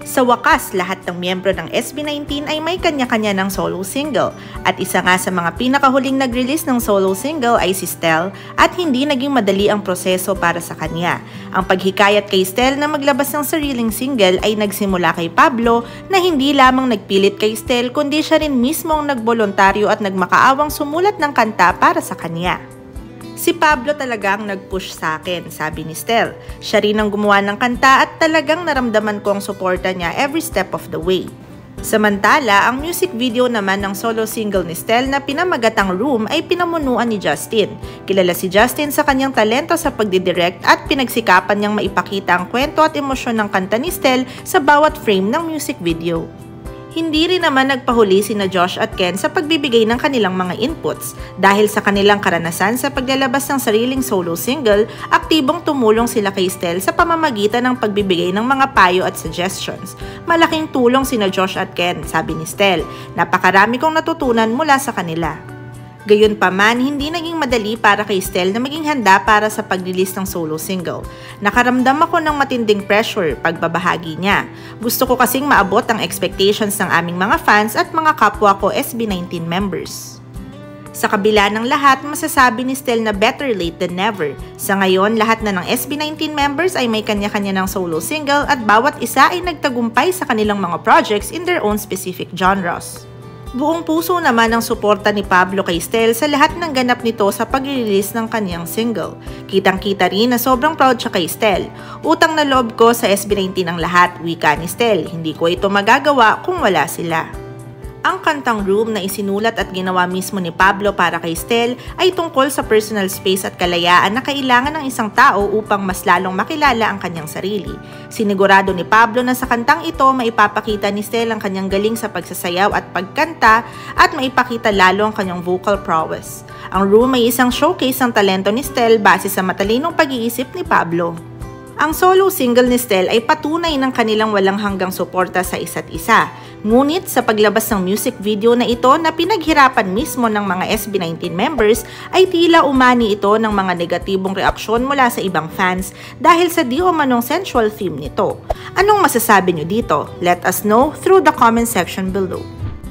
Sa wakas, lahat ng miyembro ng SB19 ay may kanya-kanya ng solo single at isa nga sa mga pinakahuling nag-release ng solo single ay si Stell at hindi naging madali ang proseso para sa kanya. Ang paghikayat kay Stell na maglabas ng sariling single ay nagsimula kay Pablo na hindi lamang nagpilit kay Stell kundi siya rin mismo ang nagbolontaryo at nagmakaawang sumulat ng kanta para sa kanya. Si Pablo talagang nag-push sa akin, sabi ni Stell. Siya rin ang gumawa ng kanta at talagang naramdaman ko ang suporta niya every step of the way. Samantala, ang music video naman ng solo single ni Stell na pinamagatang Room ay pinamunuan ni Justin. Kilala si Justin sa kanyang talento sa pagdidirect at pinagsikapan niyang maipakita ang kwento at emosyon ng kanta ni Stell sa bawat frame ng music video. Hindi rin naman nagpahuli sina Josh at Ken sa pagbibigay ng kanilang mga inputs. Dahil sa kanilang karanasan sa paglalabas ng sariling solo single, aktibong tumulong sila kay Stell sa pamamagitan ng pagbibigay ng mga payo at suggestions. Malaking tulong sina Josh at Ken, sabi ni Stell. Napakarami kong natutunan mula sa kanila. Gayunpaman, hindi naging madali para kay Stell na maging handa para sa pag-release ng solo single. Nakaramdam ako ng matinding pressure pagbabahagi niya. Gusto ko kasing maabot ang expectations ng aming mga fans at mga kapwa ko SB19 members. Sa kabila ng lahat, masasabi ni Stell na better late than never. Sa ngayon, lahat na ng SB19 members ay may kanya-kanya ng solo single at bawat isa ay nagtagumpay sa kanilang mga projects in their own specific genres. Buong puso naman ang suporta ni Pablo kay Stell sa lahat ng ganap nito sa pag-release ng kanyang single. Kitang-kita rin na sobrang proud siya kay Stell. Utang na loob ko sa SB19 ang lahat, wika ni Stell. Hindi ko ito magagawa kung wala sila. Ang kantang Room na isinulat at ginawa mismo ni Pablo para kay Stell ay tungkol sa personal space at kalayaan na kailangan ng isang tao upang mas lalong makilala ang kanyang sarili. Sinigurado ni Pablo na sa kantang ito maipapakita ni Stell ang kanyang galing sa pagsasayaw at pagkanta at maipakita lalo ang kanyang vocal prowess. Ang Room ay isang showcase ng talento ni Stell base sa matalinong pag-iisip ni Pablo. Ang solo single ni Stell ay patunay ng kanilang walang hanggang suporta sa isa't isa. Ngunit sa paglabas ng music video na ito na pinaghirapan mismo ng mga SB19 members ay tila umani ito ng mga negatibong reaksyon mula sa ibang fans dahil sa di umanong sensual theme nito. Anong masasabi nyo dito? Let us know through the comment section below.